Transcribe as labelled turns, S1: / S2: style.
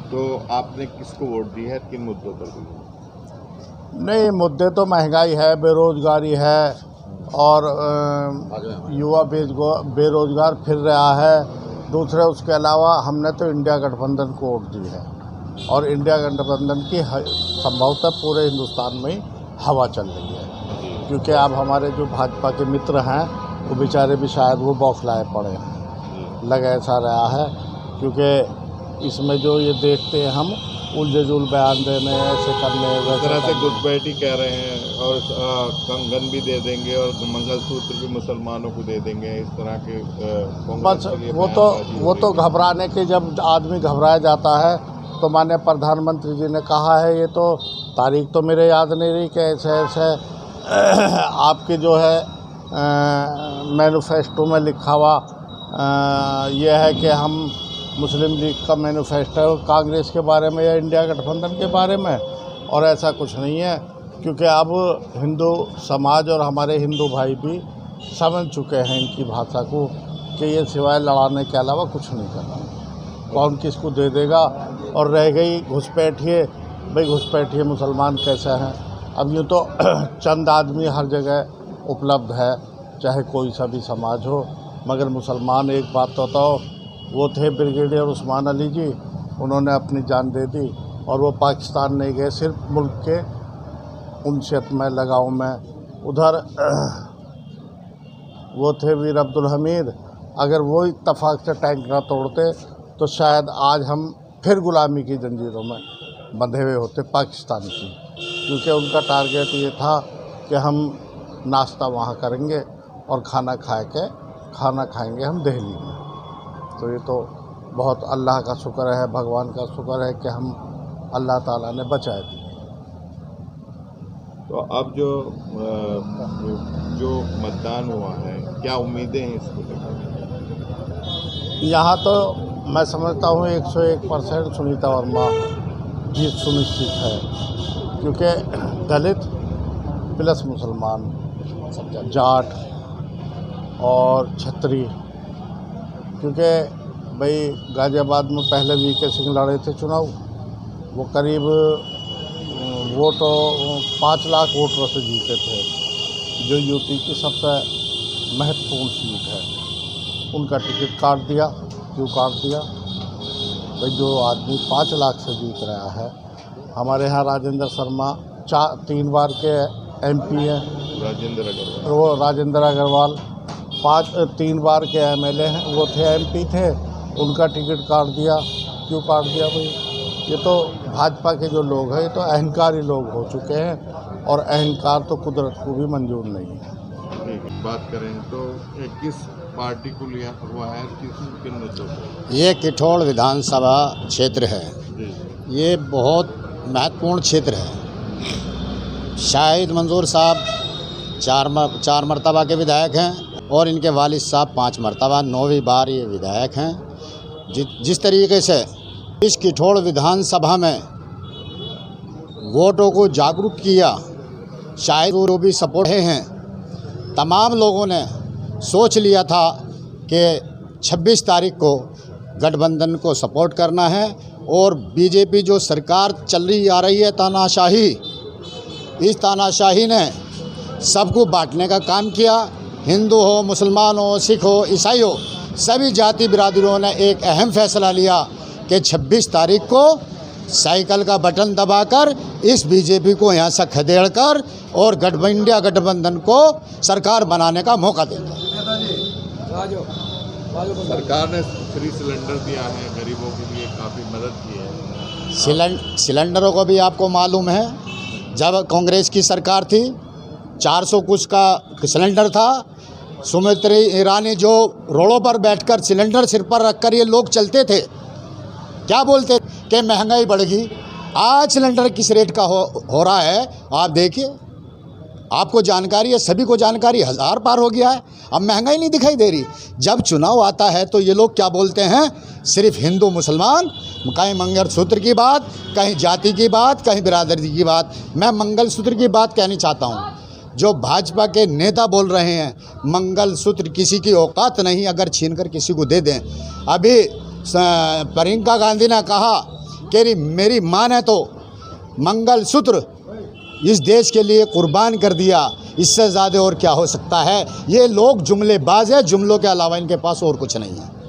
S1: तो आपने किसको वोट दी है, किन मुद्दों पर दी है?
S2: नहीं, मुद्दे तो महंगाई है, बेरोजगारी है और युवा बेरोजगार फिर रहा है। दूसरे उसके अलावा हमने तो इंडिया गठबंधन को वोट दी है और इंडिया गठबंधन की संभवतः पूरे हिंदुस्तान में ही हवा चल रही है, क्योंकि अब हमारे जो भाजपा के मित्र हैं वो बेचारे भी शायद वो बौखलाए पड़े हैं, लग ऐसा रहा है। क्योंकि इसमें जो ये देखते हैं हम उलझुल बयान देने, ऐसे करने,
S1: इस तरह से घुसपैठी कह रहे हैं और कंगन भी दे देंगे और मंगलसूत्र भी मुसलमानों को दे देंगे, इस तरह के
S2: बस वो तो घबराने के, जब आदमी घबराया जाता है तो माननीय प्रधानमंत्री जी ने कहा है, ये तो तारीख तो मेरे याद नहीं रही कि ऐसे ऐसे आपके जो है मैनिफेस्टो में लिखा हुआ ये है कि हम मुस्लिम लीग का मैनिफेस्टो कांग्रेस के बारे में या इंडिया गठबंधन के बारे में, और ऐसा कुछ नहीं है। क्योंकि अब हिंदू समाज और हमारे हिंदू भाई भी समझ चुके हैं इनकी भाषा को कि ये सिवाय लड़ाने के अलावा कुछ नहीं करना। कौन किसको दे देगा। और रह गई घुसपैठिए, भाई घुसपैठिए मुसलमान कैसे हैं? अब यूँ तो चंद आदमी हर जगह उपलब्ध है, चाहे कोई सा भी समाज हो, मगर मुसलमान, एक बात तो बताओ, वो थे ब्रिगेडियर उस्मान अली जी, उन्होंने अपनी जान दे दी और वो पाकिस्तान नहीं गए, सिर्फ मुल्क के उनसत में लगाव में। उधर वो थे वीर अब्दुल हमीद, अगर वो इत्तफाक से टैंक ना तोड़ते तो शायद आज हम फिर गुलामी की जंजीरों में बंधे हुए होते पाकिस्तान की। क्योंकि उनका टारगेट ये था कि हम नाश्ता वहाँ करेंगे और खाना खाएंगे हम दिल्ली में। तो ये तो बहुत अल्लाह का शुक्र है, भगवान का शुक्र है कि हम अल्लाह ताला ने बचाए दिए।
S1: तो अब जो मतदान हुआ है, क्या उम्मीदें हैं इसको लेकर?
S2: यहाँ तो मैं समझता हूँ 101% सुनीता वर्मा जीत सुनिश्चित है। क्योंकि दलित प्लस मुसलमान, जाट और छतरी, क्योंकि भाई गाज़ियाबाद में पहले वीके सिंह लड़े थे चुनाव, वो करीब वोट 5 लाख वोटरों से जीते थे, जो यूपी की सबसे महत्वपूर्ण सीट है। उनका टिकट काट दिया। क्यों काट दिया? भाई जो आदमी 5 लाख से जीत रहा है, हमारे यहाँ राजेंद्र शर्मा 3 बार के MP हैं, राजेंद्र अग्रवाल 3 बार के MLA हैं, वो थे MP थे, उनका टिकट काट दिया। क्यों काट दिया भाई? ये तो भाजपा के जो लोग हैं, ये तो अहंकारी लोग हो चुके हैं और अहंकार तो कुदरत को भी मंजूर नहीं है।
S1: बात करें तो किस पार्टी को लिया हुआ है, किन मुद्दों पर?
S3: ये किठौड़ विधानसभा क्षेत्र है, ये बहुत महत्वपूर्ण क्षेत्र है। शाहिद मंजूर साहब 4 मरतबा के विधायक हैं और इनके वालिद साहब 5 मरतबा 9वीं बार ये विधायक हैं। जिस तरीके से इस किठौड़ विधानसभा में वोटों को जागरूक किया, शायद वो भी सपोर्ट हैं। तमाम लोगों ने सोच लिया था कि 26 तारीख को गठबंधन को सपोर्ट करना है और बीजेपी जो सरकार चल रही आ रही है तानाशाही, इस तानाशाही ने सबको बांटने का काम किया। हिंदू हो, मुसलमान हो, सिख हो, ईसाई हो, सभी जाति बिरादरों ने एक अहम फैसला लिया कि 26 तारीख को साइकिल का बटन दबाकर इस बीजेपी को यहाँ से खदेड़ कर और इंडिया गठबंधन को सरकार बनाने का मौका देंगे।
S1: सरकार ने फ्री सिलेंडर दिया है, गरीबों के लिए काफ़ी मदद की है।
S3: सिलेंडरों को भी आपको मालूम है, जब कांग्रेस की सरकार थी 400 कुछ का सिलेंडर था। सुमित्रा ईरानी जो रोडों पर बैठकर सिलेंडर सिर पर रखकर ये लोग चलते थे, क्या बोलते कि महंगाई बढ़ गई। आज सिलेंडर किस रेट का हो रहा है आप देखिए, आपको जानकारी है, सभी को जानकारी, 1000 पार हो गया है। अब महंगाई नहीं दिखाई दे रही। जब चुनाव आता है तो ये लोग क्या बोलते हैं, सिर्फ हिंदू मुसलमान, कहीं मंगलसूत्र की बात, कहीं जाति की बात, कहीं बिरादरी की बात। मैं मंगलसूत्र की बात कहनी चाहता हूँ। जो भाजपा के नेता बोल रहे हैं मंगलसूत्र किसी की औकात नहीं, अगर छीन कर किसी को दे दें। अभी प्रियंका गांधी ने कहा मेरी माँ ने तो मंगलसूत्र इस देश के लिए कुर्बान कर दिया, इससे ज़्यादा और क्या हो सकता है। ये लोग जुमलेबाज है, जुमलों के अलावा इनके पास और कुछ नहीं है।